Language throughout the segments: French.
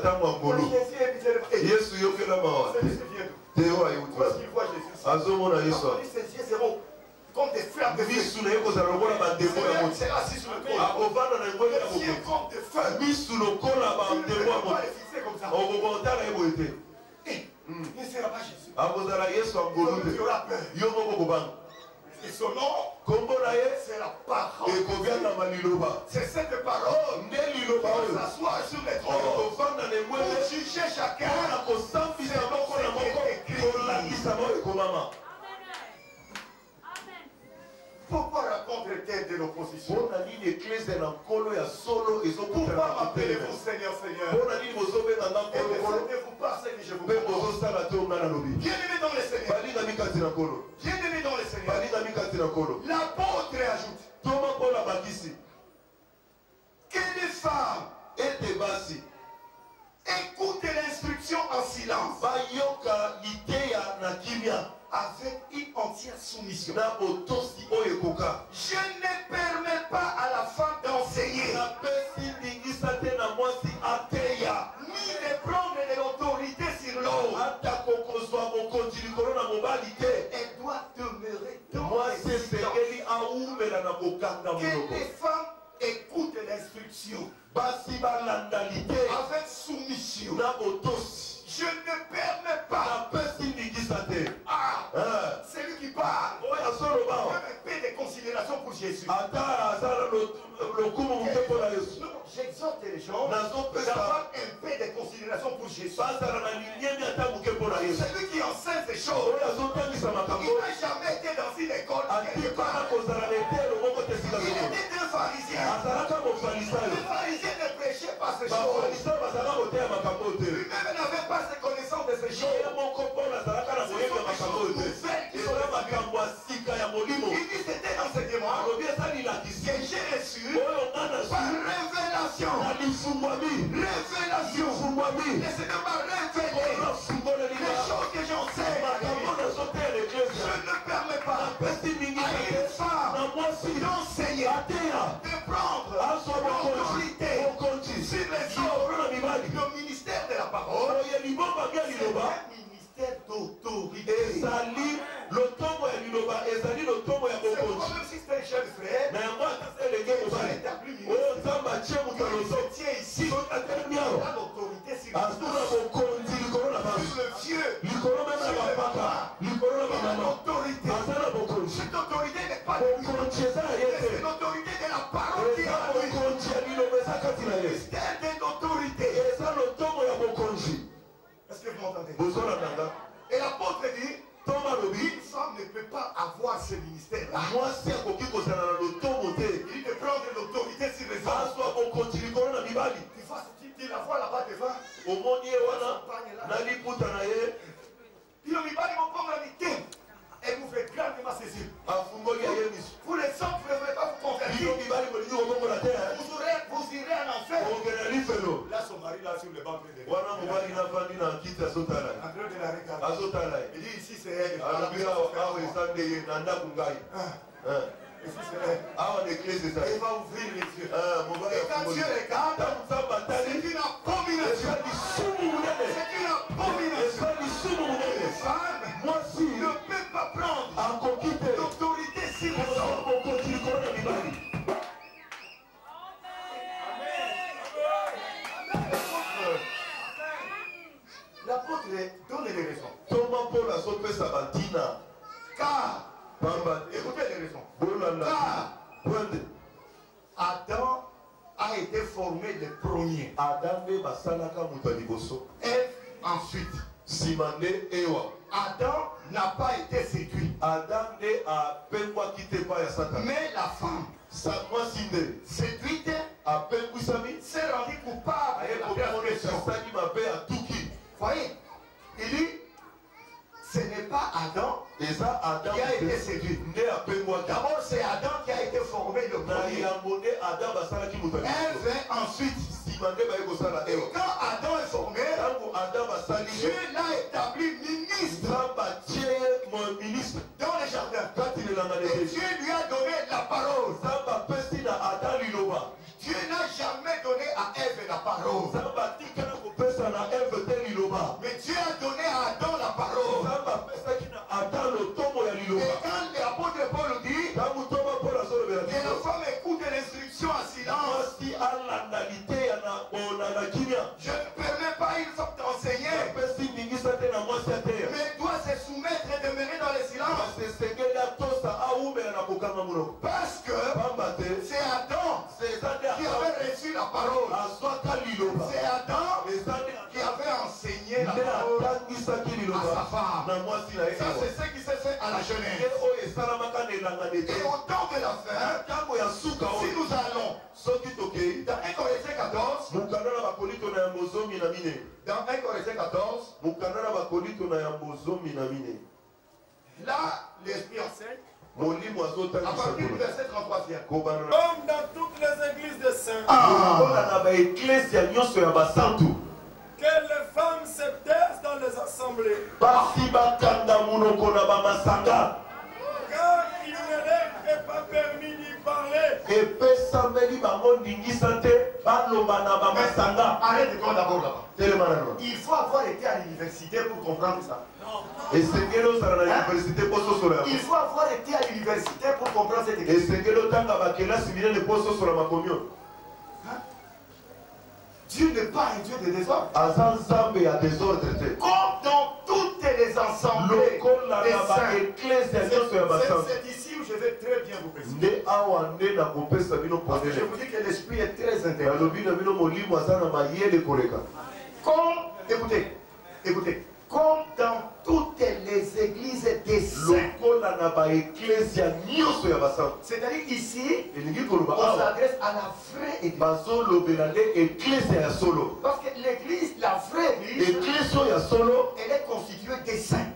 tango ngolo. Yesu yokela mawa. Teo ayutu. Azomona Yesu. Comme des flammes de feu. C'est assis sur le trône. Comme des feux. Il ne sera pas Jésus. Il y aura peur. Et son nom, c'est la parole. C'est cette parole qui s'assoit sur les trônes pour juger chacun. Pourquoi raconte-t-elle de l'opposition? Pourquoi m'appelez-vous Seigneur, Seigneur? Et ne pas ce que je vous propose. Bien-aimé dans le Seigneur. Bien-aimé dans le Seigneur. L'apôtre ajoute que les femmes écoutent l'instruction en silence. Avec une entière soumission. Je ne permets pas à la femme d'enseigner, ni de prendre de l'autorité sur l'autre. Elle doit demeurer dans le silence. Que les femmes écoutent l'instruction avec soumission. Je ne permets pas. C'est lui qui parle. Un peu de considération pour Jésus. J'exhorte les gens d'avoir un peu de considération pour Jésus. Celui qui enseigne ces choses, il n'a jamais été dans une école. Il était un pharisien. Le pharisien ne prêchait pas ces choses. Lui-même n'avait pas ces connaissances de ces choses. Il dit c'était l'enseignement que j'ai reçu par révélation. Révélation. Le Seigneur m'a révélé les choses que j'enseigne. Je ne permets pas à une femme d'enseigner, de prendre l'autorité sur les autres. Le ministère de la parole, c'est un ministère d'autorité. C'est comme si c'était un jeune frère. Vous étiez ici. Il a l'autorité sur le vieux. Sur le papa. Il a l'autorité. Cette autorité n'est pas de lui. C'est l'autorité de la parole qui est à lui. C'est une autorité. Est-ce que vous m'entendez? Et l'apôtre dit, une femme ne peut pas avoir ce ministère-là. Il dit de prendre l'autorité sur les hommes. Tu la vois là-bas devant. Et vous faites grandement saisir. Vous les hommes, vous ne pouvez pas vous convertir. Vous irez en enfer. Là, son mari là sur le banc de en train de la regarder. Il dit ici c'est elle. Ici c'est elle. Il va ouvrir les yeux. Et quand Dieu regarde, c'est une abomination. C'est une abomination. Les femmes ne peuvent pas prendre l'autorité sur les hommes. L'apôtre donne les raisons. Car, écoutez les raisons. Car Adam a été formé le premier. Ève ensuite. Adam n'a pas été séduit. Mais la femme séduite s'est rendue coupable de la transgression. Voyez, il dit, ce n'est pas Adam qui a été séduit. D'abord, c'est Adam qui a été formé le premier. Ève ensuite. Et quand Adam est formé, Dieu l'a établi ministre dans le jardin. Et Dieu lui a donné la parole. Dieu n'a jamais donné à Ève la parole. Mais Dieu a donné à Adam la parole. Et quand l'apôtre Paul dit que la femme écoute l'instruction en silence, je ne permets pas une femme d'enseigner, mais doit se soumettre et demeurer dans le silence. Parce que c'est Adam qui avait reçu la parole. C'est Adam qui avait enseigné la parole à sa femme. Ça, c'est ce qui s'est fait à la jeunesse. Et au temps de la fin, si nous allons dans 1 Corinthiens 14, dans 1 Corinthiens 14, là, l'Esprit enseigne. À partir du verset 33. Comme dans toutes les églises de saints, que les femmes se taisent dans les assemblées. Car il ne leur est pas permis d'y parler. Arrête-toi d'abord là-bas. Il faut avoir été à l'université pour comprendre ça. Il faut avoir été à l'université pour comprendre cette église. Dieu n'est pas un Dieu de désordre. Comme dans toutes les assemblées des saints. C'est ici où je vais très bien vous préciser. Parce que je vous dis que l'esprit est très intéressant. Écoutez. Comme dans toutes les églises des saints. C'est-à-dire ici, on s'adresse à la vraie église. Parce que l'église, la vraie église, elle est constituée des saints.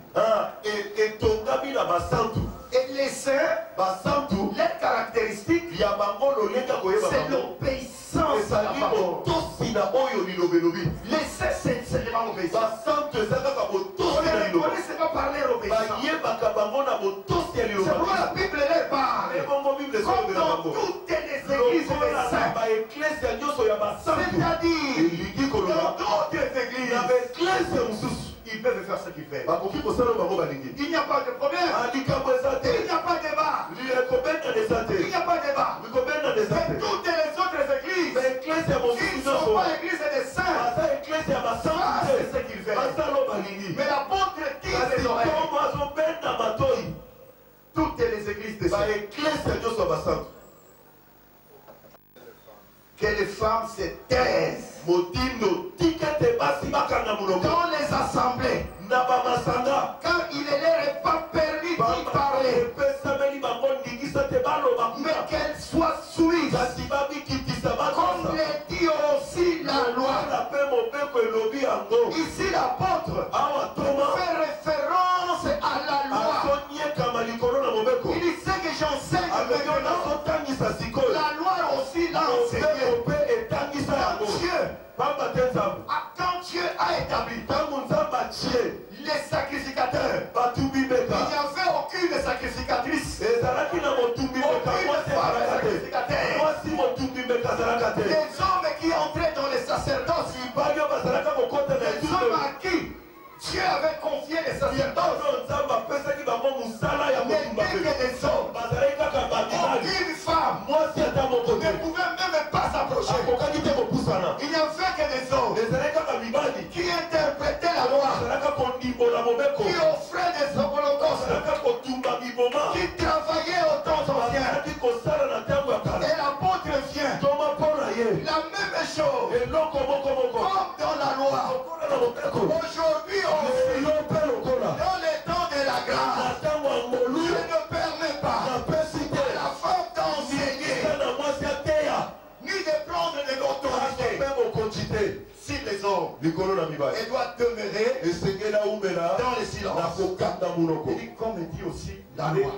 Et les saints, leurs caractéristiques, c'est l'obéissance à la parole. Les saints, c'est seulement l'obéissance. On ne connaissait pas parler l'obéissance. C'est pourquoi la Bible leur parle. Comme dans toutes les églises des saints. C'est-à-dire, dans d'autres églises, ils peuvent faire ce qu'ils veulent. Il n'y a pas de problème. Il n'y a pas de débat. Il n'y a pas de débat. Mais toutes les autres églises, ils ne sont pas églises des saints. C'est ce qu'ils veulent. Mais l'apôtre tire les oreilles. Toutes les églises des saints. Que les femmes se taisent dans les assemblées, car il ne leur est pas permis d'y parler, mais qu'elles soient soumises, comme le dit aussi la loi. Ici l'apôtre fait référence à la loi. Il dit ce que j'enseigne maintenant, la loi aussi l'a enseigné. Quand Dieu a établi les sacrificateurs, il n'y avait aucune sacrificatrice, aucune femme sacrificateur. Les hommes qui entraient dans les sacerdoces, les hommes à qui Dieu avait confié les sacerdoces, n'étaient que des hommes. Aucune femme ne pouvait même pas s'approcher. Il n'y avait que des hommes qui interprétaient la loi, qui offraient des holocaustes, qui travaillaient au temps ancien. Et l'apôtre vient, la même chose, comme dans la loi. Aujourd'hui aussi, dans les temps de la grâce, Dieu ne permet pas à la femme d'enseigner, ni de prendre de l'autorité. Si les hommes, elle doit demeurer dans le silence. Il dit, comme il dit aussi la loi.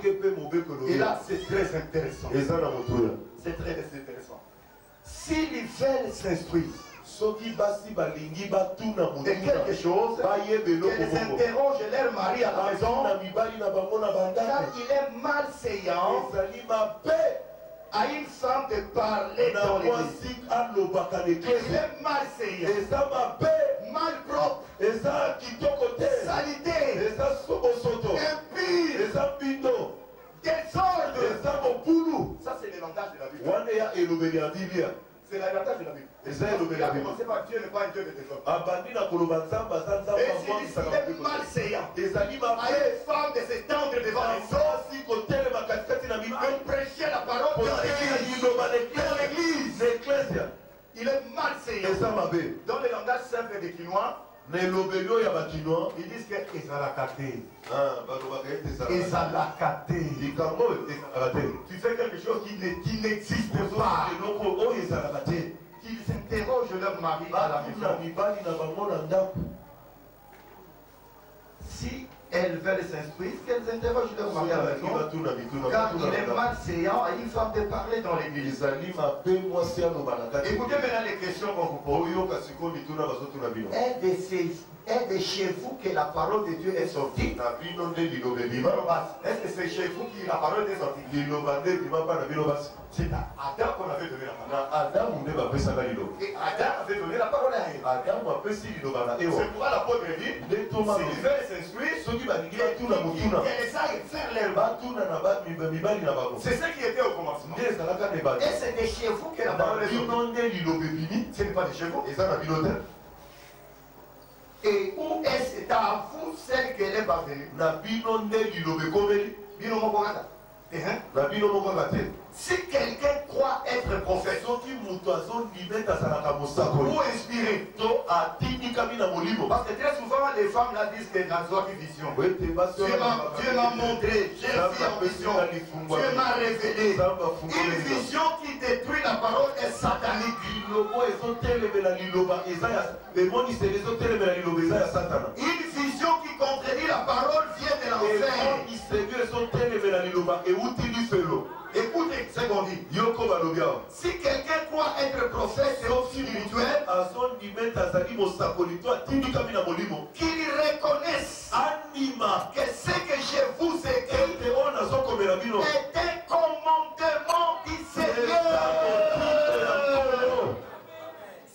Et là, c'est très intéressant. C'est très intéressant. S'ils veulent s'instruire de quelque chose, qu'elles interrogent leur mari à la maison, car il est malséant à une femme de parler dans l'église. Il est malséant, malpropre eza kitoko te, salité, eza sobosoto, impie, eza mbindo, désordre. eza mobulu. Ça, c'est le langage de la Bible. Wana ya elobeli ya Biblia. C'est le langage de la Bible. Eza elobeli Il ya a Biblia. commencé par Dieu n'est pas un Dieu de désordre. Abandi na koloba nzamba za nzamba Et s'il mwanisaka est mpe kote. malséant Ezali à mabe une femme de s'étendre devant les autres, basi kotelema katikati na bino de prêcher la parole de kosekela Dieu liloba dans l'église. na eklesia. Il est malséant. Eza mabe. Dans le langage simple des Quinois, Na elobeli oyo ya bakinois ils disent que Ezalakate. balobaka ete ezalaka Ezalakate. likambo oyo ezalaka te. Tu fais quelque chose qui n'existe pas. eloko oyo ezalaka te. Qu'ils interrogent leur mari à la batuna maison. mibali na bango na ndako. Si elles veulent s'instruire, qu'elles interrogent leur mari à la Soki maison. batuna bituna Car batuna il na est ndako. malséant à une femme de parler dans l'église. ezali mabe mwasi aloba na kati. Écoutez maintenant les questions qu'on vous pose. oyoka sikoyo bituna bazotuna bino. Est de chez vous que la parole de Dieu est sortie? na bino nde liloba ebima. Est-ce que c'est chez vous que la parole est sortie? liloba nde ebima mpa na bino basi. C'est à Adam qu'on avait donné la parole. na adamu nde bapesaka liloba. Et Adam avait donné la parole à Ève. adamu apesi liloba na ewa. C'est pourquoi l'apôtre dit, nde toma s'ils veulent s'instruire, soki balingi batuna motuna qu'elles aillent faire leur bas. batuna na mibali na bango. C'est ce qui était au commencement. nde ezalaka na ebandi. Et c'est de chez vous que la na parole est sortie. bino nde liloba ebimi. Ce n'est pas de chez vous. eza na bino te. Et où est-ce à vous celle qu'elle est parvenue? na bino nde liloba ekomeli. Bino moko kaka. na bino moko kaka te. Si quelqu'un croit être prophète soki moto azondima ete azalaka mosakoli ou inspiré, to atindikami na molimo. parce que très souvent les femmes là disent que dans une vision. ete basi Dieu m'a montré, j'ai vu en vision, Dieu m'a révélé. Une vision qui détruit la parole est satanique. liloba ezotelemela liloba eza ya emoniseli ezotelemela liloba eza ya satana. Une vision qui contredit la parole vient de l'enfer. emoniseli ezotelemela liloba euti lifelo. Écoutez ce qu'on dit. yoko balobi awa. Si quelqu'un croit être prophète ou spirituel, azondima ete azali mosakoli to atindikami na molimo qu'il reconnaisse andima que ce que je vous écris ete oyo nazokomela bino est un commandement du eza Seigneur. motindo ya nkolo.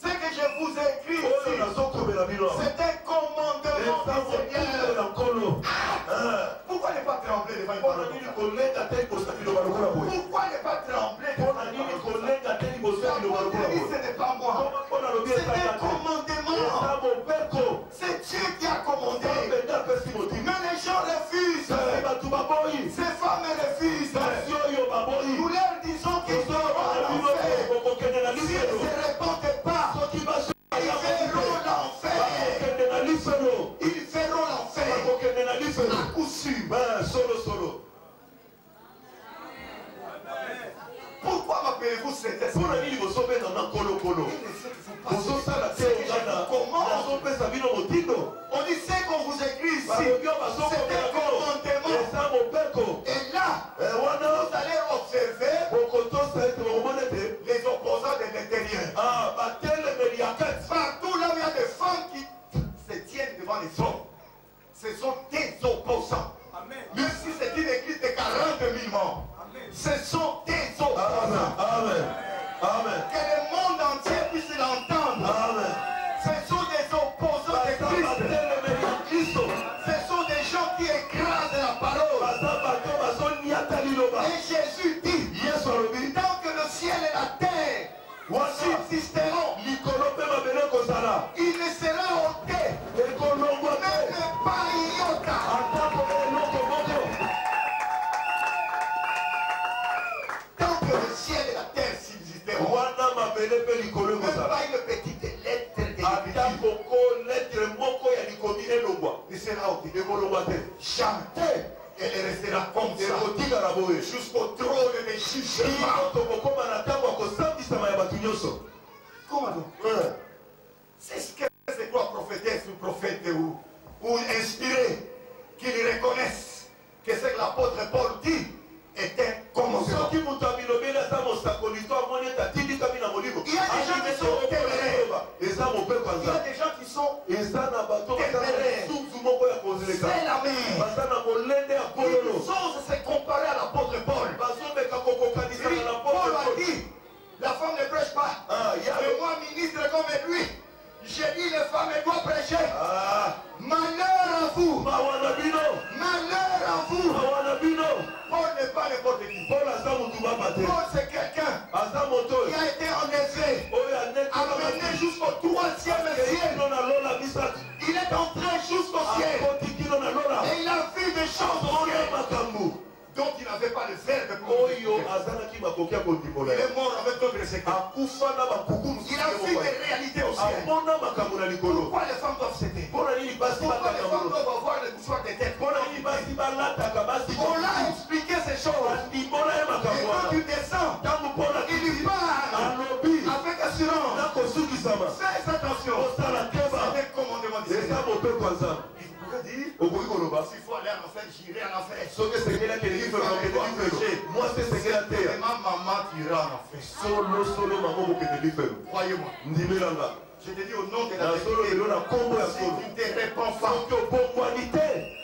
Ce que je vous écris oyo ici, nazokomela bino c'est un commandement eza du motindo Seigneur. ya nkolo. Pourquoi ne pas trembler devant une mpona parole nini comme ça? kolenga te liboso ya liloba lokola boye. Pourquoi ne pas trembler devant mpona une nini parole comme ça? kolenga te liboso ya liloba lokola L'apôtre dit, boye. ce n'est pas moi. mpona lobi C'est ezaka un te commandement. eza mobeko. C'est Dieu qui a commandé. nzambe nde apesi motima. Mais les gens refusent. kasi bato baboyi. Ces femmes refusent. basi oyo baboyi. Nous leur disons qu'ils seront à l'enfer. kokokende na S'ils ne lifelo. se répondent pas, soki ils verront l'enfer. bakokende na lifelo. Ils verront l'enfer. bakokende na lifelo. À coup sûr. solo. Pourquoi m'appelez-vous cet esprit? mpona nini bozobengana kolokolo. bozosala te ongana nazopesa bino motindo. On dit ce qu'on vous écrit ici. balobi oyo C'est bazokomela un commandement. eza mobeko. Et là, wana vous allez observer bokotosa ete bokomona ete les opposants de l'intérieur. batelemeli ya kati. Partout là où il y a des femmes qui se tiennent devant les hommes, ce sont des opposants. Même si c'est une église de 40 000 membres, ce sont des opposants. Amen. Que le monde entier puisse l'entendre. Amen. Ce sont des opposants de Christ. batelemeli ya kristo. Ce sont des gens qui écrasent la parole. baza bato bazoniata liloba. Et Jésus dit, yesu alobi tant que le ciel et la terre subsisteront, likolo mpe mabele kozala. il ne sera ôté, ekolongwa te même pas iota. atako eloko moko. Tant que le ciel et la terre subsisteront, wana mabele mpe likolo même ekozala. pas une petite lettre de ata l'écriture koko letre moko ya likomi elongwa. ne sera ôté. ekolongwa te. Jamais elle restera comme ça ekotikala boye. jusqu'au trône de jugement. bino tokokóma na ntango ya kosambisama ya bato nyonso. Comment donc? C'est ce que c'est quoi prophétesse ou prophète ou inspiré, qu'ils reconnaissent que ce que l'apôtre Paul dit est un commandement. soki moto abilobeli aza mosakoli to amoni ete atindikami na molimo. Il y a des gens qui sont téméraires. eza mobeko Il y a aza. des gens qui sont eza na bato baza na susu moko ya kozileka. c'est la main. baza na molende ya Ils bololo. osent se comparer à l'apôtre Paul. bazomeka Il kokokanisaka dit, na Paul a poto. dit, la femme ne prêche pas. Ah, Mais moi, ministre comme lui, j'ai dit les femmes doivent prêcher. Paul, c'est quelqu'un qui a été enlevé, amené jusqu'au 3e ciel. Il est entré jusqu'au ciel. Et il a vu des choses au ciel dont il n'avait pas de verbe. Il est mort avec d'autres séquelles. Il a vu des réalités au ciel. Pourquoi les femmes doivent s'aider? Pourquoi les femmes doivent avoir le mouchoir de tête? On l'a expliqué ces choses. Et quand tu descends, il parle avec assurance. Fais attention. C'est un commandement du Seigneur. Il pourrait dire, s'il faut aller en enfer, j'irai en enfer. Et ma maman ira en enfer. Croyez-moi. Je te dis au nom de la vérité, si tu ne te réponds pas,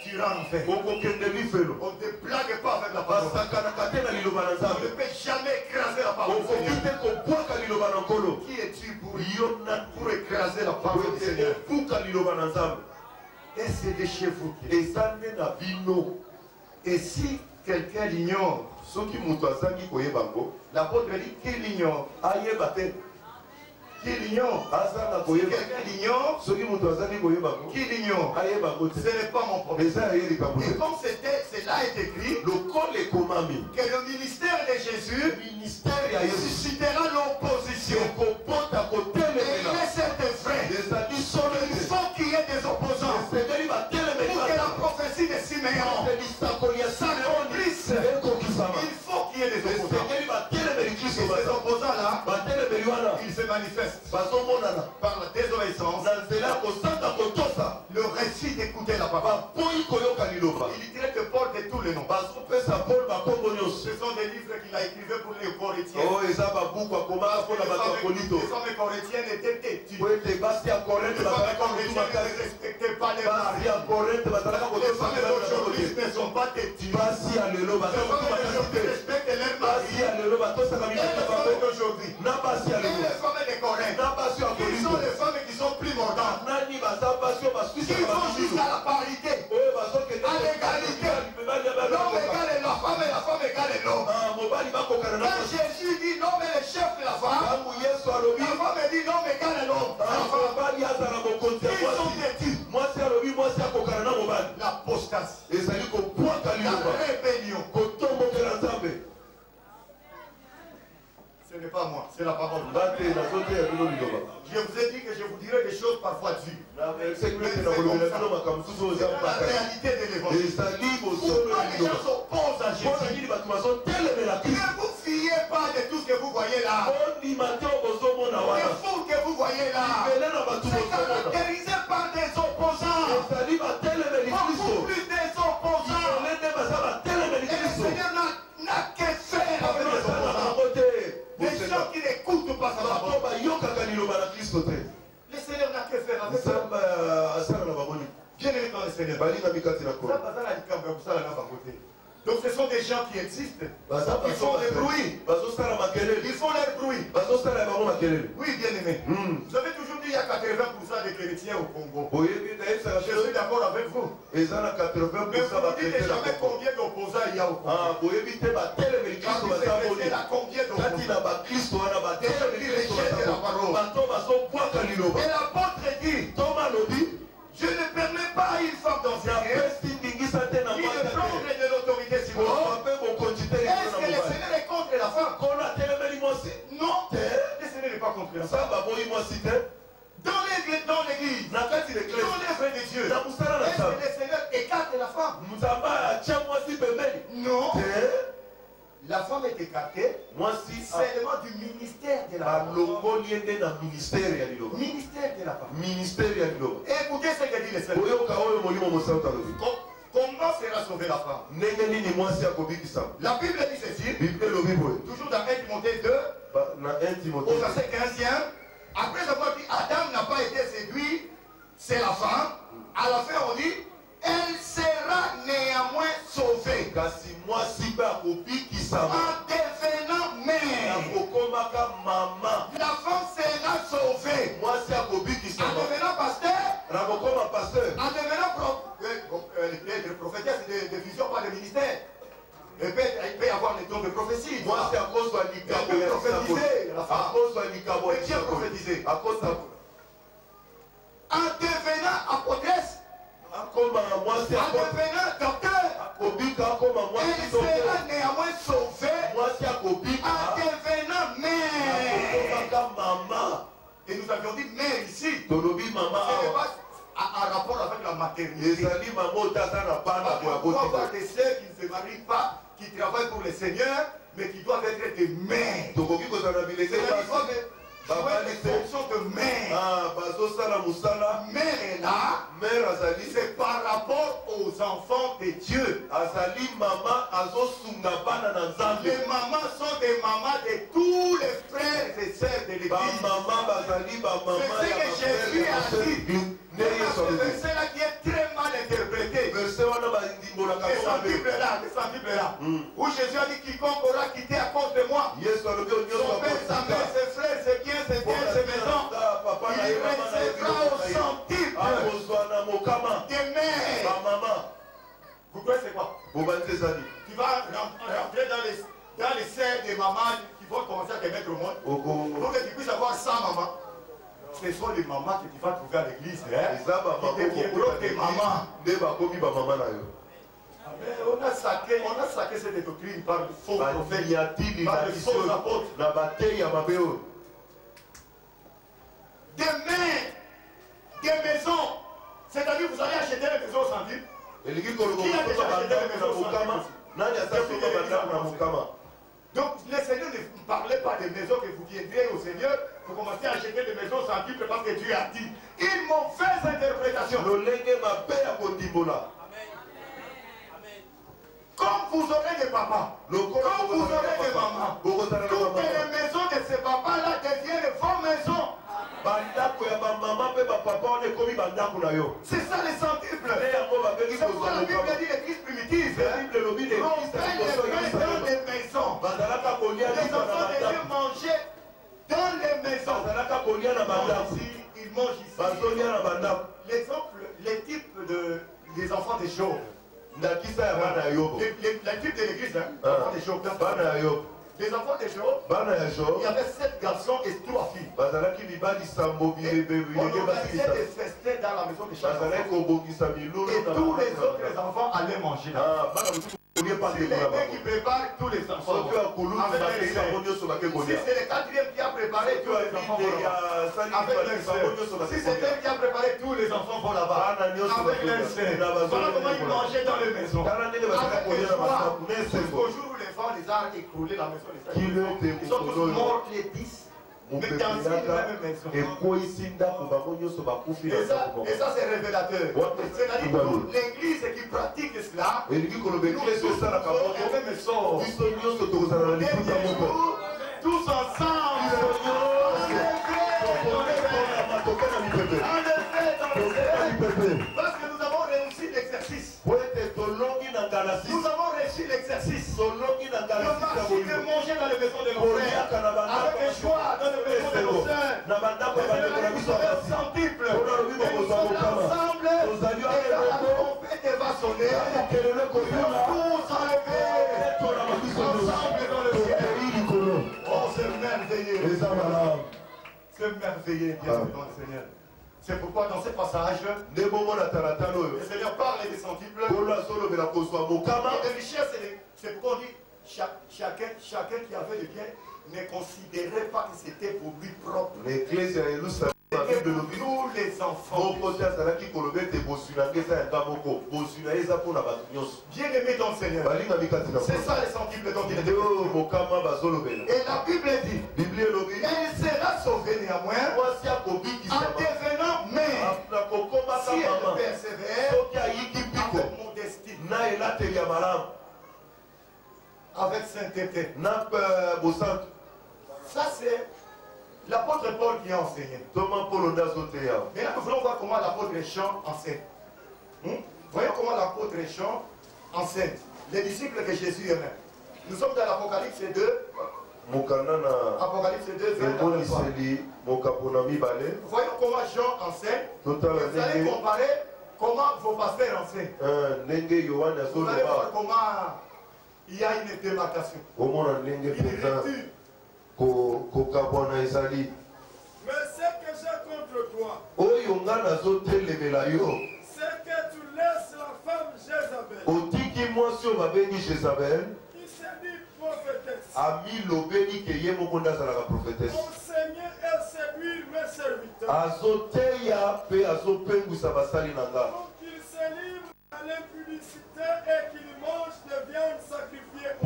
tu iras en enfer. On ne te blague pas avec la parole. On ne peut jamais écraser la parole. Qui es-tu pour écraser la parole du Seigneur? Et c'est de chez vous. Et si quelqu'un l'ignore, l'apôtre dit qu'il l'ignore. Qui l'ignore? Si quelqu'un l'ignore, qui l'ignore? Ce n'est pas mon problème. Et comme cela est écrit, que le ministère de Jésus suscitera l'opposition. Et il est certes vrai. Il faut qu'il y ait des opposants. Pour que la prophétie de Siméon s'accomplisse, il faut qu'il y ait des opposants. Et ces opposants-là, ils se manifestent par la désobéissance, le récit d'écouter la parole. Il traite Paul de tous les noms. Ce sont des livres qu'il a écrivés pour les Corinthiens. Les femmes corinthiennes étaient têtues. Les femmes corinthiennes ne respectaient pas les maris. Les femmes d'aujourd'hui ne sont pas têtues. Les femmes d'aujourd'hui respectent leurs maris. Et les femmes d'aujourd'hui, et les femmes de Corinthe, qui sont les femmes qui sont plus mordantes, qui vont jusqu'à la parité, à l'égalité. L'homme égale la femme et la femme égale l'homme. Quand Jésus dit l'homme est le chef de la femme dit l'homme égale l'homme. Ils sont têtus. L'apostasie, la rébellion. Ce n'est pas moi, c'est la parole. Je vous ai dit que je vous dirai des choses parfois dures. C'est la réalité de l'évangile. Pourquoi les gens s'opposent à Jésus? Ne vous fiez pas de tout ce que vous voyez là. Les fous que vous voyez là, c'est caractérisé par des opposants. Beaucoup plus des opposants. Et le Seigneur n'a que faire avec les opposants. Les gens qui n'écoutent pas sa parole. Le Seigneur n'a que faire avec ça. Bien aimé dans le Seigneur. Donc ce sont des gens qui existent. Ils font des bruits. Ils font leur bruit. Oui, bien aimé. Vous avez toujours dit qu'il y a 80% des chrétiens au Congo. Je suis d'accord avec vous. Mais vous ne dites jamais combien d'opposants il y a au Congo. Quand vous êtes là, combien d'opposants? Des gens qui rejettent la parole. Et l'apôtre dit, je ne permets pas à une femme d'enseigner ni de prendre de l'autorité sur moi. Est-ce que le Seigneur est contre la femme? Non, le Seigneur n'est pas contre la femme. Dans l'église, dans l'œuvre de Dieu, est-ce que le Seigneur écarte la femme? Non. La femme est écartée seulement du ministère de la femme. Ministère de la femme. Écoutez ce que dit le Seigneur. Comment sera sauvée la femme? La Bible dit ceci, toujours dans 1 Timothée 2, au verset 15e. Après avoir dit Adam n'a pas été séduit, c'est la femme. À la fin on dit, elle sera néanmoins sauvée en devenant mère. La femme sera sauvée en devenant pasteur, en devenant prophétesse de vision, pas de ministère. Il peut y avoir les dons de prophéties. Moi, c'est à cause de Il a pu prophétiser la à femme. cause de l'Ikabo. Mais qui a prophétisé? À cause de En devenant apôtresse, comme moi, c'est en devenant docteur, Kobika comme moi, elle sera néanmoins sauvée moi, c'est à Kobika. en devenant mère. Maman. Et nous avions dit mère ici. Tolobi maman. Ce n'est pas en rapport avec la maternité. Les amis, maman, t'as un Parce qu'on peut avoir des sœurs qui ne se marient pas, qui travaillent pour le Seigneur, mais qui doivent être des mères. Jouer des fonctions de mère. Mère est là. C'est par rapport aux enfants de Dieu. Les mamans sont des mamans de tous les frères et sœurs de l'église. C'est ce que Jésus a dit. Ce verset-là qui est très mal interprété. Descendez-là. Où Jésus a dit quiconque aura quitté à cause de moi. Son père, sa mère, ses frères, ses biens, ses maisons. Il recevra au centuple des mères. Vous croyez c'est quoi? Tu vas rentrer dans les serres des mamans qui vont commencer à te mettre au monde. Pour que tu puisses avoir 100 mamans. Ce sont les mamans que tu vas trouver à l'église. Qui deviendront tes mamans. On a saqué cette doctrine par le faux prophète, par le faux apôtre. Des mères, des maisons. C'est-à-dire vous allez acheter les maisons sans dire. Qui a déjà acheté les maisons sans dire? Donc le Seigneur ne parlait pas des maisons que vous viendrez au Seigneur pour commencer à acheter des maisons sans titre parce que Dieu a dit. Une mauvaise interprétation. Comme vous aurez des papas, comme vous aurez des mamans, toutes les maisons de ces papas-là deviennent vos maisons. C'est ça les centuples. C'est pourquoi la Bible dit l'église primitive. Dans les maisons. Les enfants de Dieu mangeaient dans les maisons. Ici, ils mangent ici. L'exemple, les types des enfants des Job. Les types de l'église, enfants des Job. Les enfants de Job, il y avait 7 garçons et 3 filles. On organisait des festins dans la maison de chaque enfant. Et tous les autres enfants allaient manger là. C'est les deux qui préparent tous les enfants. Si c'est le quatrième qui a préparé tous les enfants vont là-bas. Avec leur sœur. Si c'est elle qui a préparé tous les enfants vont là-bas. Avec leur sœur. Voilà comment ils mangeaient dans les maisons. Avec les joies. Jusqu'au jour où les femmes les ont écroulé la maison. Ils sont tous morts les 10. Mais dans une même maison. Et ça c'est révélateur. C'est-à-dire que l'église qui pratique cela, nous tous même sort. Tous ensemble. Parce que nous avons réussi l'exercice. Nous avons réussi l'exercice. Le marché de manger dans les maisons de nos frères. Avec un choix dans les maisons de nos sœurs. Nous sommes un centuple. Et nous sommes ensemble. Et la trompette va sonner. Nous sommes tous enlevés. Ensemble dans le ciel. Oh, c'est merveilleux. C'est merveilleux, bien dans le Seigneur. C'est pourquoi dans ce passage, le Seigneur parle des centuples. Et des richesses, c'est pourquoi on dit chacun qui avait le bien ne considérait pas que c'était pour lui propre. C'était pour nous les enfants. Bien aimé dans le Seigneur. C'est ça les centuples dont il est dit. Et la Bible dit, elle sera sauvée néanmoins en devenant mère. Si elle persévère avec modestie, avec sainteté. Ça c'est l'apôtre Paul qui a enseigné. Maintenant nous voulons voir comment l'apôtre Jean enseigne. Voyons comment l'apôtre Jean enseigne. Les disciples que Jésus aimait. Nous sommes dans l'Apocalypse 2. Apocalypse 2, 20. Voyons comment Jean enseigne. Vous allez comparer comment vos pasteurs enseignent. Vous allez voir comment Il y a une démarcation. Une rupture. Mais ce que j'ai contre toi, c'est que tu laisses la femme Jézabel, qui se dit prophétesse, enseigner et séduire mes serviteurs, pour qu'ils se livrent à l'impudicité et qu'ils mangent de viande sacrifiée au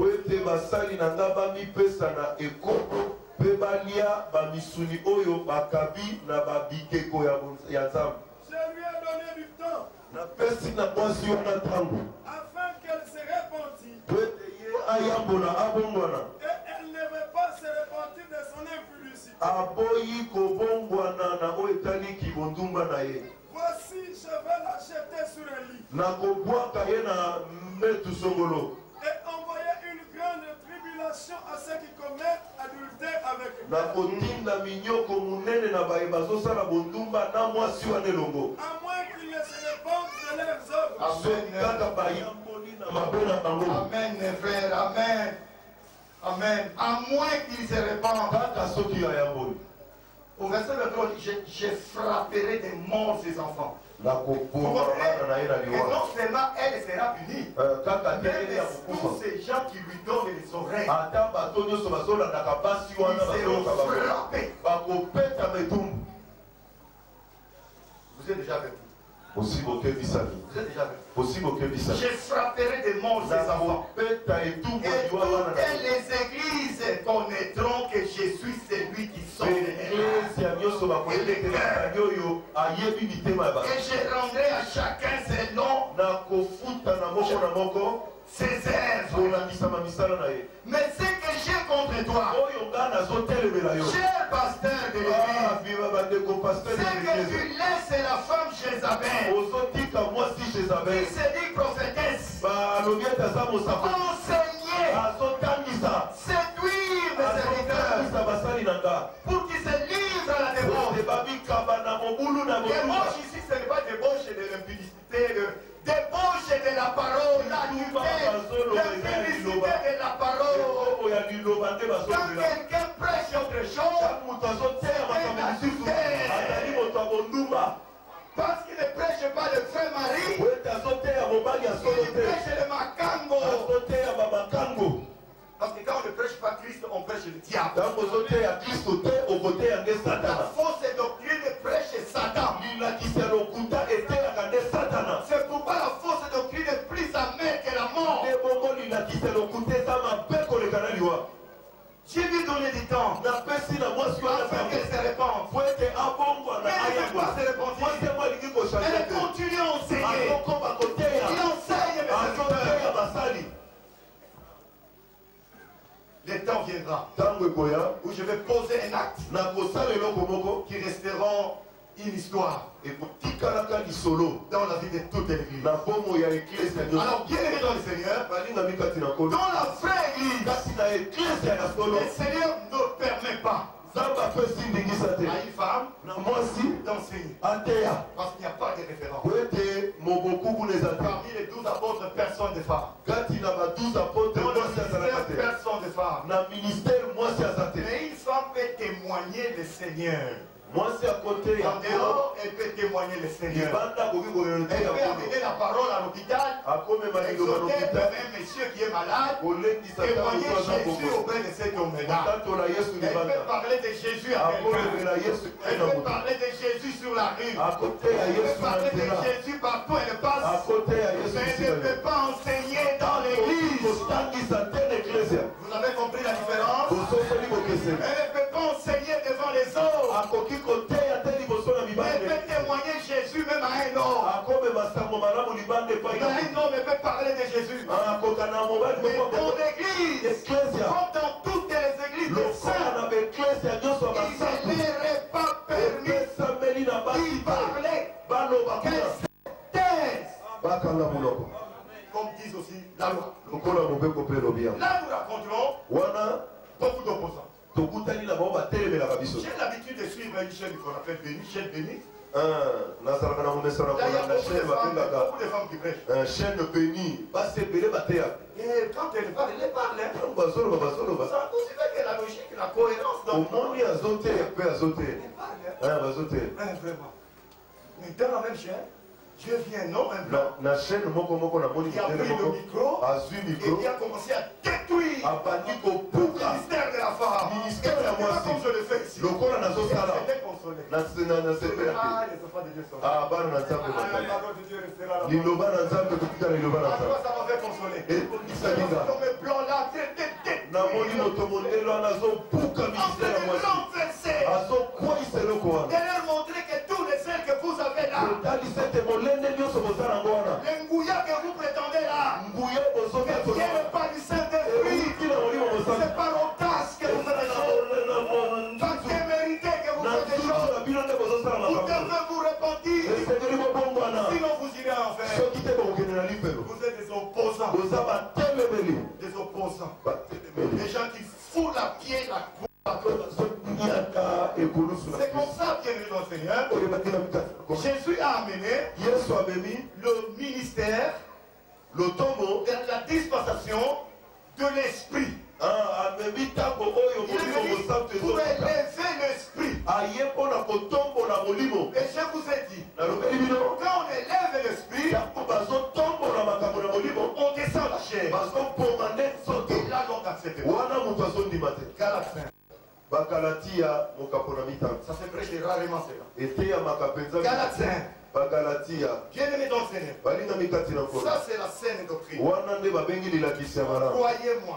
Pebalia bamisuni oyo bakabi na babikeko ya nzambe. Je lui ai donné du temps Na pesi na mwasi wana tango. afin qu'elle se répandit. Pwete ye ayambola abongwana. Et elle ne veut pas se repentir de son impudicité. Aboyi kobongwana na oyo etali kibondumba na ye. Voici, je vais l'acheter sur un lit Na kobwaka ye na metu songolo. et envoyer une grande tribulation à ceux qui commettent adultère avec Na elle. kotinda minyoko munene na baye bazosala bondumba na mwasi wana elongo. À moins qu'ils ne se répandent de leurs œuvres. Soki kaka bayamboli na mabe na bango. Amen, mes frères. Amen. Amen. À moins qu'ils se répandent. Kaka soki ayamboli. Au verset 23, je frapperai des morts ses enfants. Na Vous kopoma comprenez? na ye na Et liwa. non seulement elle sera punie, Kaka mais tele ya tous kokufa. ces gens qui lui donnent les oreilles, Ata bato nyonso bazolandaka basi ils wana seront bazoyoka bango. frappés. Bakopeta metumbu. Vous êtes déjà avec nous. Osi bokebisami. Vous êtes déjà avec nous. Osi bokebisami. Je frapperai des morts ses enfants. Nakopeta etumbu Et liwa wana toutes na les églises connaîtront que je suis celui qui sauve les nègres. eklezia nyonso bakoyebekela oyo ayebi mitema ya bato. Et je rendrai à chacun selon Nakofuta na moko na moko ses œuvres. kolakisama misala na ye. Mais ce que j'ai contre toi, Oyo nga nazotelemela yo. cher pasteur de l'église, Bima bandeko pasteur c'est que de tu l'église. laisses la femme Jézabel, Ozotika mwasi qui Jezabel. se dit prophétesse, Balobi ete aza mosako. enseigner, Azotangisa. séduire mes serviteurs, Azotangisa basali na nga. pour qu'ils se livrent à la débauche. Ete babikaba na mobulu na mobulu. Débauche ici, ce n'est pas débauche de l'impudicité, débauche de la parole, la l'impudicité de la parole. Oya liloba nde Quand bazolobela. quelqu'un prêche autre chose, Moto azoteya makambo lisusu. Azali moto ya bondumba. parce qu'il ne prêche pas le frère Marie, Po ete azoteya mobali ya solo il te. prêche le makango. Azoteya bamakango. Parce que quand on ne prêche pas Christ, on prêche le diable. Ntango ozoteya kristo te okoteya nde La satana. fausse doctrine prêche Satan. Lilakisa lokuta eteyaka nde satana. C'est pourquoi la fausse doctrine est plus amère que la mort. Nde bongo lilakisa lokuta eza mabe koleka na liwa. J'ai lui donné du temps napesi na mwasi wana afin qu'elle se répande. po ete abongwana Mais elle ne veut pas se répandre. mwasi yango alingi kochange Elle te continue à enseigner. azokoma koteya Il enseigne mes azoteya serviteurs. basali. Le temps viendra ntango ekoya où je vais poser un acte nakosala eloko moko qui resteront une histoire ekotikalaka lisolo dans la vie de toute l'église. na bomo ya eklezia nyonso. Alors, bien aimé dans le Seigneur, balingami kati na nkolo dans la vraie église, kati na eklezia ya solo le Seigneur ne permet pas nzambe apesi ndingisa te à une femme na mwasi d'enseigner. ateya Parce qu'il n'y a pas de référence. po ete mobokuku na eza te Parmi les 12 apôtres, personne de femme. kati na ba 12 apotre Dans le mwasi azalaka ministère, te personne de femme. na ministère mwasi aza te. Mais une femme peut témoigner le Seigneur. mwasi akoteya En dehors, elle peut témoigner le Seigneur. libanda akoki Elle koyoteya peut amener la parole à l'hôpital. akomema liloba Exhorter lopita même un monsieur qui est malade. kolendisa Témoigner ntango aza Jésus koko auprès de cet homme-là. kotatola yesu Elle libanda peut parler de Jésus à quelqu'un. akomemela yesu Elle na peut moto parler de Jésus sur la rue. akoteya Elle peut yesu na parler de nzela Jésus partout où elle passe. akoteya yesu Mais elle ne peut pas enseigner dans l'église. kotangisa te na eklesia Vous avez compris la différence? bososoli bokeseni Elle ne peut pas enseigner devant les autres. akoki koteya te liboso na Elle mibale peut témoigner Jésus même à un homme. akomema sango malamu libanda epai Dans na un homme, elle peut parler de Jésus. akoka na mobali Mais dans l'église, eklesia comme dans toutes les églises de lokola saints, na baeklesia nyonso ya il basantu ne leur est pas permis epesameli na basi d'y te parler. baloba Qu'elle kuna se taise. bakanga monoko Comme disent aussi la loi. lokola mobeko mpe elobi yango Là, nous rencontrons wana beaucoup d'opposants. tokutani na bango batelemelaka biso J'ai l'habitude de suivre une chaîne qu'on appelle Béni, chaîne Béni. Là, il y a beaucoup de femmes qui prêchent. Un chaîne béni. Et quand elles parlent, elles parlent. Ça aussi fait que la logique, la cohérence dans le monde. Elle parle. Vraiment. Mais dans la même chaîne, Dieu vient, non, un blanc. La chaîne, Il a pris le micro et il a commencé à détruire le ministère de la femme. Comme je le fais ici. J'étais consolé. Ah, les enfants de Dieu sont là. La parole de Dieu restera là. Ça m'avait consolé. Comme le blanc là, de leur montrer que tous les ailes que vous avez là, les ngouillas que vous prétendez là, qui n'est pas du Saint-Esprit, c'est par audace que vous faites des choses, par témérité que vous faites des choses. Vous devez vous repentir, sinon vous irez en enfer. Vous êtes des opposants. Des opposants. Des gens qui foulent la pied, la croix. C'est comme ça, bien-aimé dans le Seigneur, Jésus a amené le ministère, le tombeau, de la dispensation de l'esprit. Pour élever l'esprit. Et je vous ai dit, quand on élève l'esprit, on descend la chair. Et là, donc, acceptez. Ça se prêche rarement cela. Galatia. Bien-aimé dans le Seigneur. Ça c'est la saine doctrine. Croyez-moi.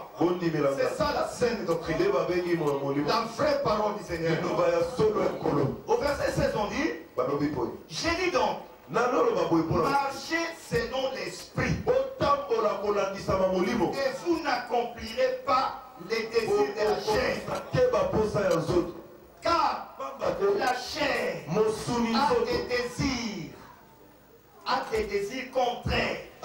C'est ça la saine doctrine. La vraie parole du Seigneur. Au verset 16 on dit, j'ai dit donc, marchez selon l'esprit. Et vous n'accomplirez pas les désirs de la chair. Car la chair a des désirs contraires à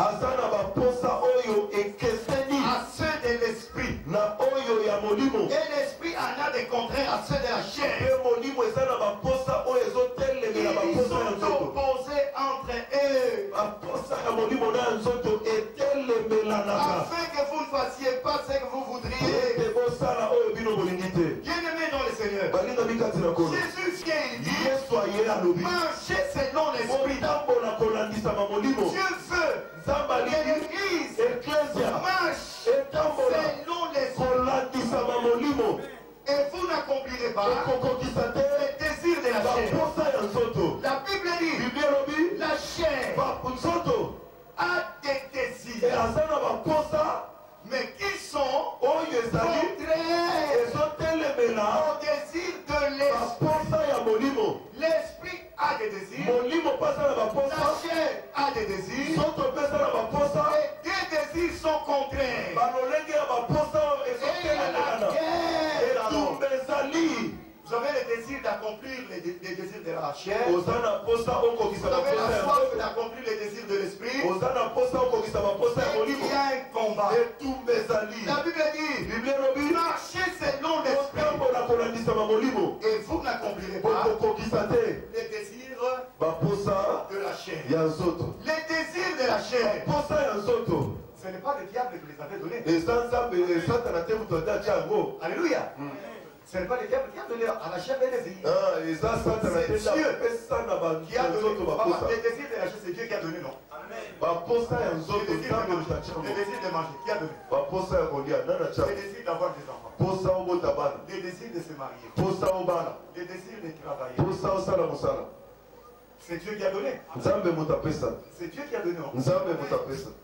ceux de l'esprit. Et l'esprit en a des contraires à ceux de la chair. Ils sont opposés entre eux. Afin que vous ne fassiez pas ce que vous voudriez. Bien-aimé dans le Seigneur, Jésus vient et dit, marchez selon l'esprit. Dieu veut que l'Église marche selon l'esprit. Et vous n'accomplirez pas les désirs de la chair. La Bible dit, la chair a des désirs, mais qui sont contraires au désir de l'esprit. L'esprit a des désirs, la chair a des désirs, et des désirs sont contraires. Vous avez le désir d'accomplir les désirs de la chair. Vous avez la soif d'accomplir les désirs de l'esprit. Il y a un combat. La Bible dit, marchez selon l'esprit. Et vous n'accomplirez pas les désirs de la chair. Les désirs de la chair. Ce n'est pas le diable qui les avait donnés. Alléluia. Ce n'est pas le diable qui a donné à la chair des désirs. C'est Dieu qui a donné. Les désirs de la chair, c'est Dieu qui a donné, non? Les désirs de manger, qui a donné? Les désirs d'avoir des enfants. Les désirs de se marier. Les désirs de travailler. C'est Dieu qui a donné. C'est Dieu qui a donné.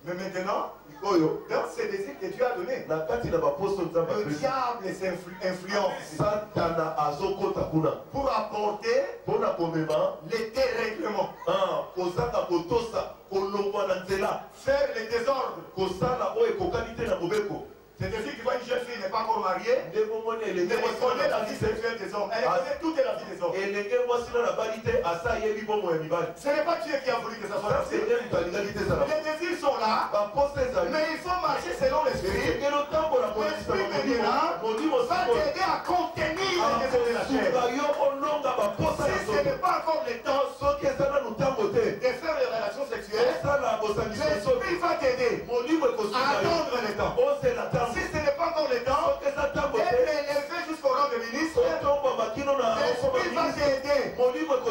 Mais maintenant, dans ces désirs que Dieu a donnés, le diable s'influence pour apporter les dérèglements, faire les désordres. C'est-à-dire que quand une jeune fille n'est pas encore mariée, elle connaît la vie sexuelle des hommes. Elle connaît toute la vie des hommes. Ce n'est pas Dieu qui a voulu que ça soit ainsi. Les désirs sont là, mais il faut marcher selon l'esprit. L'esprit maintenant va t'aider à contenir c'était la chair. Si ce n'est pas encore le temps de faire des relations sexuelles, l'esprit va t'aider à attendre le temps. Si ce n'est pas encore le temps, être élevé jusqu'au rang de ministre, l'esprit va t'aider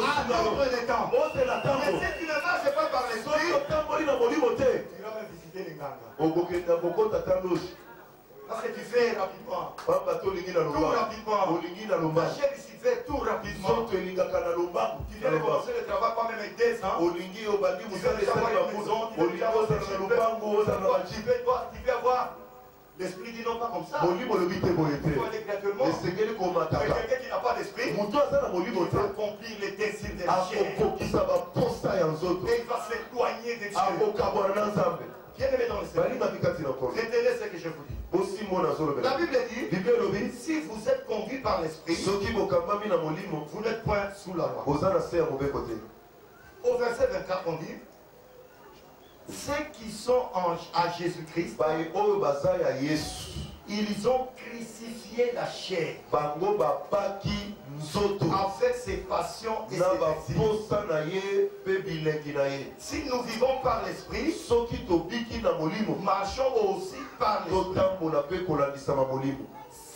à attendre le temps. Mais si tu ne marches pas par l'esprit, tu vas même visiter les gangs. Parce que tu fais rapidement. Tout rapidement. La chair ici fait tout rapidement. Tu viens de commencer le travail pas même avec 2 ans. Tu viens déjà avoir une maison, tu viens avoir l'esprit dit non pas comme ça. Il faut aller graduellement. Mais quelqu'un qui n'a pas d'esprit, il va accomplir les désirs de la chair. Et il va s'éloigner de Dieu. Bien-aimé dans le Seigneur, retenez ce que je vous dis. La Bible dit, si vous êtes conduit par l'esprit, vous n'êtes point sous la loi. Au verset 24, on dit, ceux qui sont à Jésus-Christ, ils ont crucifié la chair avec ses passions et ses désirs. Si nous vivons par l'esprit, marchons aussi par l'esprit.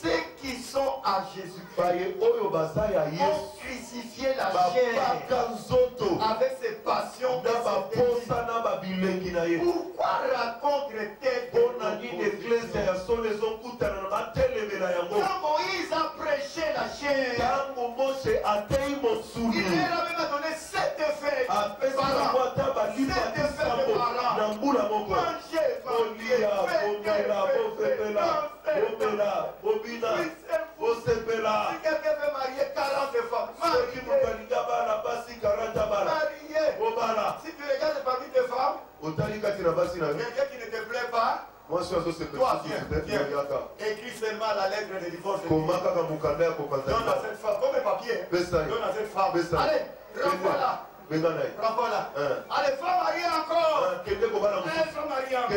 Ceux qui sont à Jésus-Christ ont crucifié la chair avec ses passions et ses désirs. Pourquoi raconte-t-elle quand Moïse a prêché la chair, il leur a même donné 7 fêtes par an. 7 fêtes par an. Manger, si quelqu'un veut marier 40 femmes, marier. Si tu regardes parmi tes femmes, quelqu'un qui ne te plaît pas, toi viens. Écris seulement la lettre de divorce. Donne à cette femme, comme un papier. Donne à cette femme. Allez, renvoie-la. Renvoie-la. Allez, femme mariée encore. Femme mariée encore. Et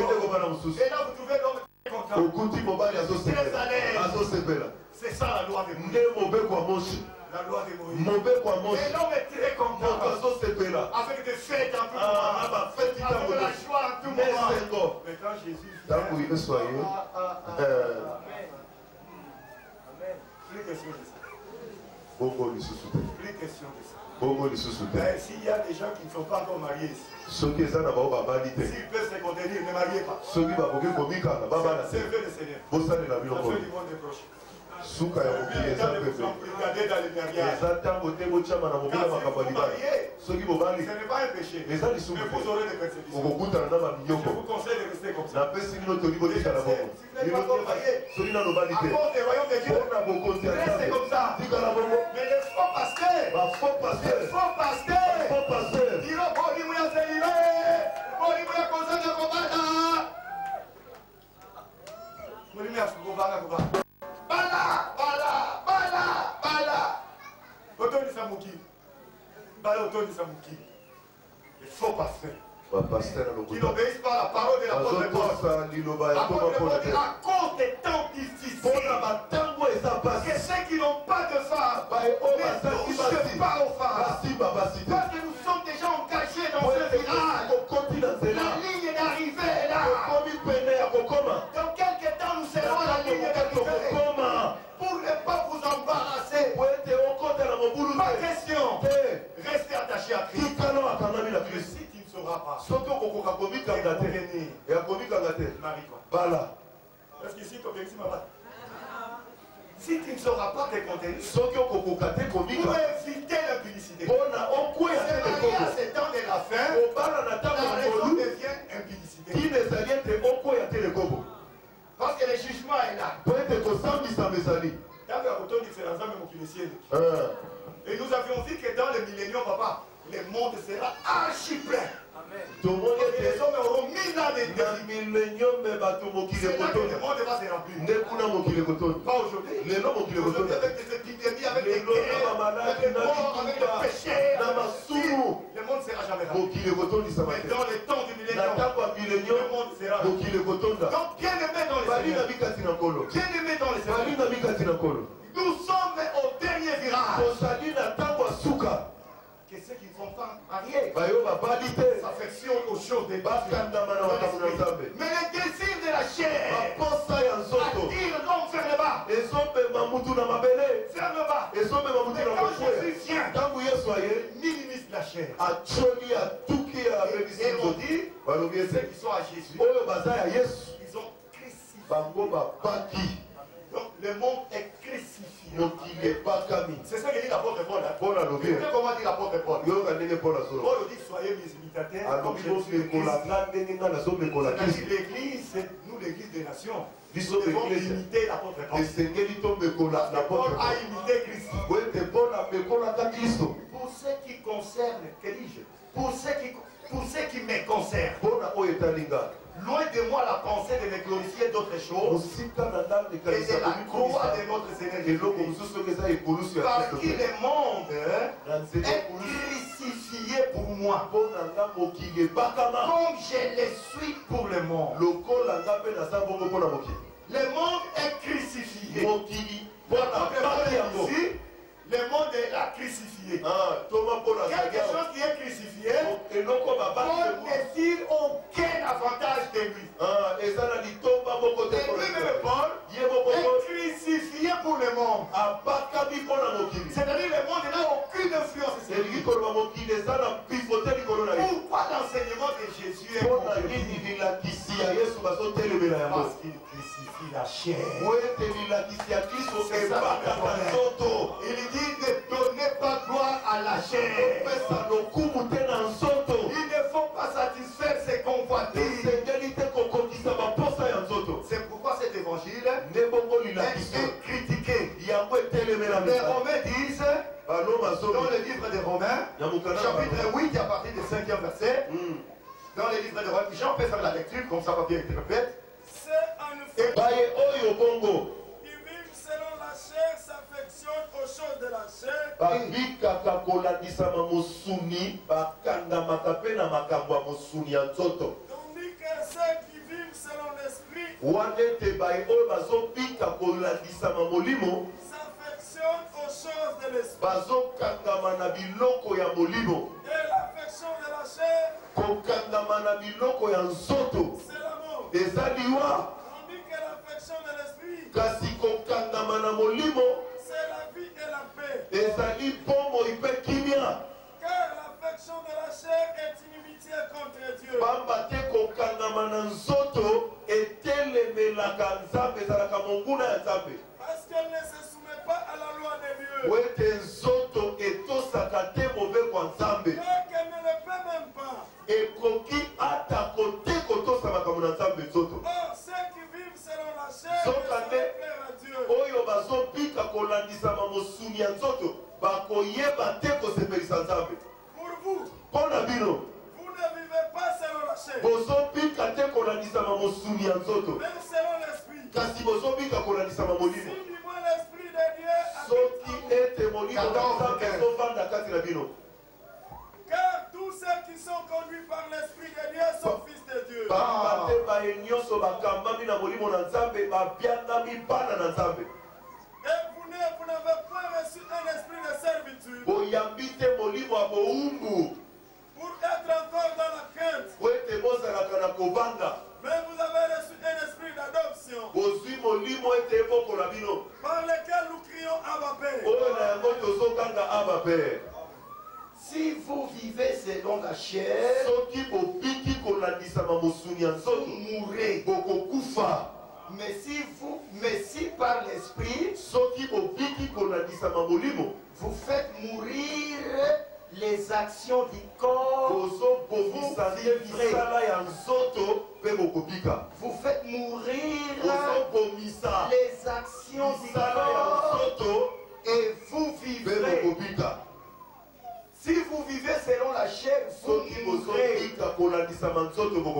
là, vous trouvez l'homme content. Très à l'aise. C'est ça la loi de Moïse. La loi de Moïse. Et l'homme est très content. Avec des fêtes en tout moment. Avec la joie en tout moment. Mais quand Jésus vient, Amen. Plus question de ça. Plus question de ça. S'il y a des gens qui ne sont pas encore mariés ici, s'ils peuvent se contenir, ne mariez pas. Servez le Seigneur. La fin du monde est proche. Suka ya mokili eza pepe eza ntango te botyama na mobila makambo ya libala soki bobali eza lisumu te okokutana na baminyoko napesi bino toli botikala bongo soki nano bali te mpona bokonzi ya nzambe tikala bongo bafaux pasteur biro bolimo ya zelile bolimo ya kozanga kobana molimo ya kobanga kobana les faux pasteurs qui n'obéissent pas à la parole de l'apôtre Paul. L'apôtre Paul dit à cause des temps difficiles que ceux qui n'ont pas de femme ne touchent pas aux femmes. Parce que nous sommes déjà engagés dans ce village. La ligne d'arrivée est là. Dans quelques temps nous serons à la ligne d'arrivée. Pour ne pas vous embarrasser. Pas question. Restez attaché à Christ. Si tu ne sauras pas, marie-toi. Parce qu'ici, tu obéis ma base. Si tu ne sauras pas te contenir, pour éviter l'impudicité. C'est mariage, c'est temps de la fin. La raison devient impudicité. Parce que le jugement est là. Et nous avions vu que dans le millénium, papa, le monde sera archi plein. Et les hommes auront 1000 ans de vie. C'est là que le monde va se remplir. Pas aujourd'hui. Aujourd'hui, avec des épidémies, avec des guerres, avec des morts, avec des péchés. Le monde ne sera jamais rempli. Mais dans le temps du millénium, le monde sera rempli. Donc, bien aimé dans les Seigneurs. Bien aimé dans les Seigneurs. Nous sommes au Mais les désirs de la chair attirent l'homme vers le bas. Vers le bas. Mais quand Jésus vient, minimise la chair. Et on dit, ceux qui sont à Jésus, ils ont crucifié. Donc le monde est crucifié. C'est ça que dit l'apôtre Paul. Comment dit l'apôtre Paul? Paul dit soyez mes imitateurs. Comme l'église, c'est nous l'église des nations. Nous devons imiter l'apôtre Paul. Paul a imité Christ. Pour ce qui concerne, que dis-je? Pour ce qui me concerne. Loin de moi la pensée de me glorifier d'autres choses et de la croix de notre Seigneur Jésus-Christ, par qui le monde est crucifié pour moi, comme je le suis pour le monde. Le monde est crucifié. Le monde l'a crucifié. Quelque chose qui est crucifié, Paul ne tire aucun avantage de lui. Et lui-même, Paul, est crucifié pour le monde. C'est-à-dire le monde n'a aucune influence sur lui. Pourquoi l'enseignement de Jésus est pour lui? Parce qu'il crucifie la chair. Il dit ne donnez pas gloire à la chair. Il ne faut pas satisfaire ses convoitises. C'est pourquoi cet évangile est critiqué. Les Romains disent, dans le livre des Romains, chapitre 8 à partir du 5e verset, dans le livre des Romains, Jean peut faire la lecture, comme ça va bien être répète. C'est en effet. Selon la chair s'affectionne aux choses de la chair. Tandis que ceux qui vivent selon l'esprit s'affectionnent aux choses de l'esprit. Et l'affection de la chair, c'est la mort. Tandis que l'affection de l'esprit, c'est la vie et la paix. Car l'affection de la chair est inimitié contre Dieu. Parce qu'elle ne se soumet pas à la loi de Dieu. Car qu'elle ne le fait même pas. Or, ceux qui vivent selon la chair ne sont pas plaire à Dieu. Pour vous, vous ne vivez pas selon la chair, mais selon l'esprit. Si du moins l'esprit de Dieu habite. Car tous ceux qui sont conduits par l'esprit de Dieu sont fils de Dieu. Et vous n'avez pas reçu un esprit de servitude pour être encore dans la crainte. Mais vous avez reçu un esprit d'adoption par lequel nous crions Abba Père. Si vous vivez selon la chair, vous mourrez. Mais si par l'esprit, vous faites mourir les actions du corps, vous faites mourir les actions du corps et vous vivrez. Si vous vivez selon la chair, vous mourrez.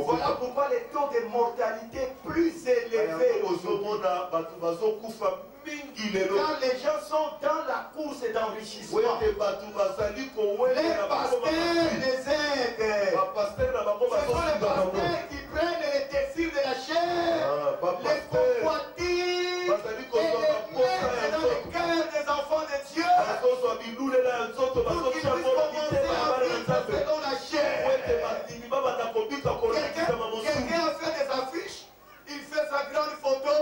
Voilà pourquoi les taux de mortalité plus élevés aujourd'hui. Quand les gens sont dans la course d'enrichissement, les pasteurs les aident. Ce sont les pasteurs qui prennent les désirs de la chair, les convoitises et les mettent dans le cœur des enfants de Dieu pour qu'ils puissent commencer à vivre selon la chair. Quelqu'un a fait des affiches, il fait sa grande photo,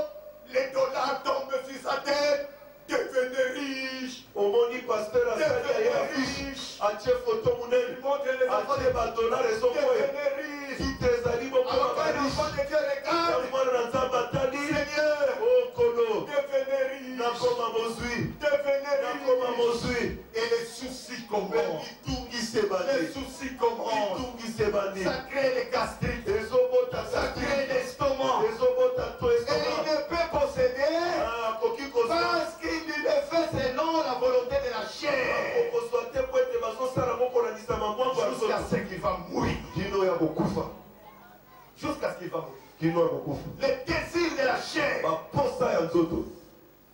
les dollars tombent sur sa tête, devenez riche. Omoni pasteur asali ya affiche atie photo munene atie ba dollars ezo koya Devenez riche. titre ezali boko Alors ba quand l'enfant de Dieu regarde, mwana na nzambe atali Seigneur, okolo devenez riche. nakoma mozwi Devenez nakoma riche. mozwi Et les soucis commencent. bitungise Les bandi soucis commencent. bitungise bandi Ça crée les gastrites. ezobota Ça crée l'estomac. ezobota to Et il estomac ne peut posséder akoki kozwa parce qu'il le fait selon la volonté de la chair. kozwa te po ete bazosala mokolandisa mabwango ya Jusqu'à nzoto ce qu'il va mourir. kino ya kokufa Jusqu'à ce qu'il va mourir. kino ya kokufa Les désirs de la chair baposa ya nzoto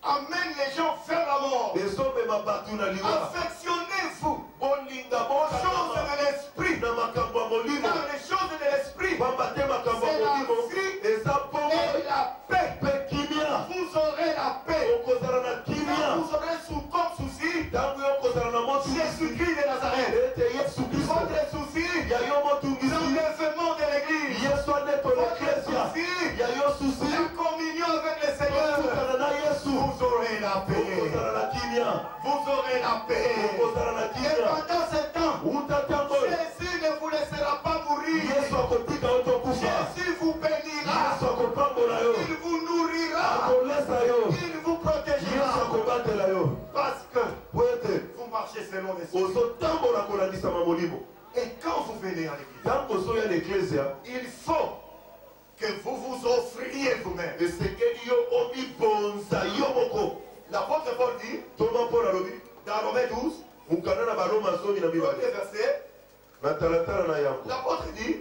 amènent les gens vers la mort. ezomema bato na liwa Affectionnez-vous bolinga aux choses bokana de l'esprit. na makambo ya molimo Car les choses de l'esprit pamba te makambo ya c'est la molimo vie eza et bongo la paix. mpe kimia Vous aurez la paix. okozala na Quand kimia vous aurez comme souci ntango yo okozala na motungisi Jésus-Christ de Nazareth. ete yesu kristo Votre souci, ya yo motungisi l'enlèvement de l'église. yesu aneto na eklesia ya yo susi La communion avec le Seigneur. okokana na yesu Vous aurez la paix. okozala na kimia Vous aurez la paix. okozala na Et kimia pendant ce temps, uta ntango oyo Jésus ne vous laissera pas mourir. yesu akotika yo tokufa Jésus vous bénira. yesu akopambola yo Il vous nourrira. akolesa yo Il vous yesu protégera. akobatela yo Parce que po ete vous marchez selon l'esprit. ozotambola kolandisama molimo Et quand vous venez à l'église, ntango ozoya na eklesia il faut que vous vous offriez vous-même. esekeli yo omibonza yo moko L'apôtre Paul dit, toma mpo nalobi dans Romains 12, mokanda na baroma 12 premier verset, na talatala na yango l'apôtre dit,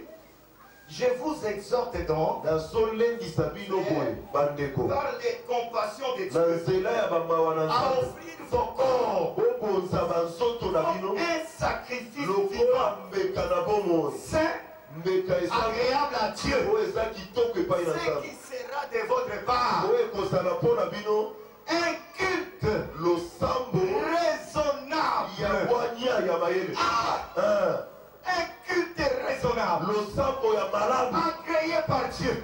je vous exhorte donc, nazolendisa bino boye bandeko par les compassions de na Dieu, nzela ya bamawa na à nzambe offrir vos corps bobonza banzoto na bino comme un sacrifice lokola vivant, mbeka na bomoi saint, mbeka eza agréable à Dieu, oyo eza kitoko epai na ce nzambe qui sera de votre part oyo ekozala mpo na bino un culte losambo ya raisonnable. bwanya ya mayele Un culte raisonnable, losambo ya malamu agréé par Dieu.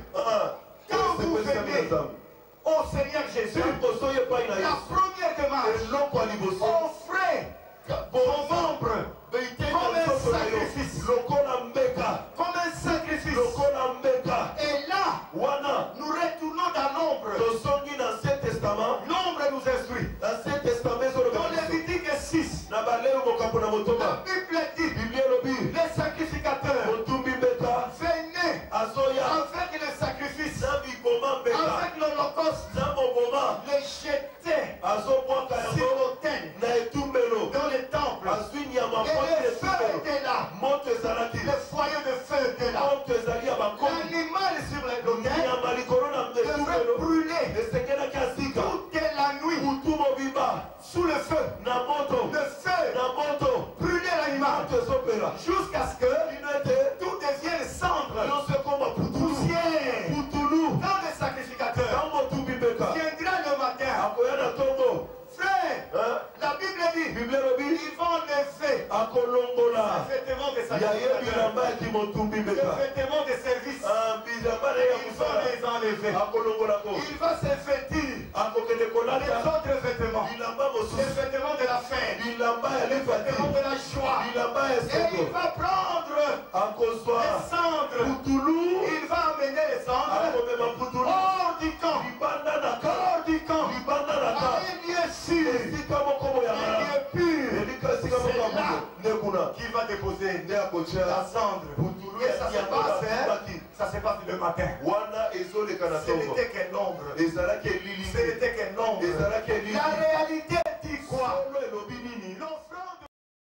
Quand vous venez au Seigneur Jésus, soki epai na la yesu première démarche, eloko ya liboso offrez vos membres comme un sacrifice. lokola mbeka Comme un sacrifice. lokola mbeka Et là, wana nous retournons dans l'ombre. tozongi na ancien testament L'ombre nous instruit. ancien testament Dans ezoloba Lévitique 6, na baleyo mokambo na la motoba Bible dit, biblia elobi les sacrificateurs motumbi mbeka venaient azoya avec le sacrifice, na bikoma mbeka avec l'holocauste, na moboma les jetaient azobwaka sur yango l'autel, na etumbelo dans le temple. azwi nyama Et moto le feu etumbelo était là. moto ezalaki Le foyer de feu était là. moto ezali ya bakomi L'animal sur l'autel nyama likolo na devait etumbelo brûler esengelaki azika toute la nuit butu mobimba sous le feu. na moto Le feu na moto brûlait l'animal moto ezopela jusqu'à ce que bino ete tout devienne cendre, nyonso ekoma putulu poussière. putulu Quand le sacrificateur na motumbi mbeka viendra le matin, akoya na ntongo frère, la Bible dit, biblia elobi ils vont lever akolongola les vêtements de ya ye sacrificateur, bilamba yaki motumbi les mbeka vêtements de service. bilamba na ye ya Ils vont kosala les enlever. akolongolako Il va se vêtir akokende les kolata autres vêtements, bilamba les mosusu vêtements de la fête, bilamba ya les lifati vêtements de la joie. bilamba ya Et il seko va prendre akozwa les cendres. putulu Il va amener les cendres akomema putulu hors du camp. libanda na ka Hors du camp. libanda na À ka un lieu sûr. esika moko boya Un malamu lieu pur. elika esika moko ya bulo nde kuna Qui va déposer nde akotia la cendre. putulu Et ça se passe, hein? yaki Ça se passe le matin. wana ezoleka na Ce ntongo n'était qu'un ombre. ezalaki Ce elili n'était qu'un ombre. ezalaki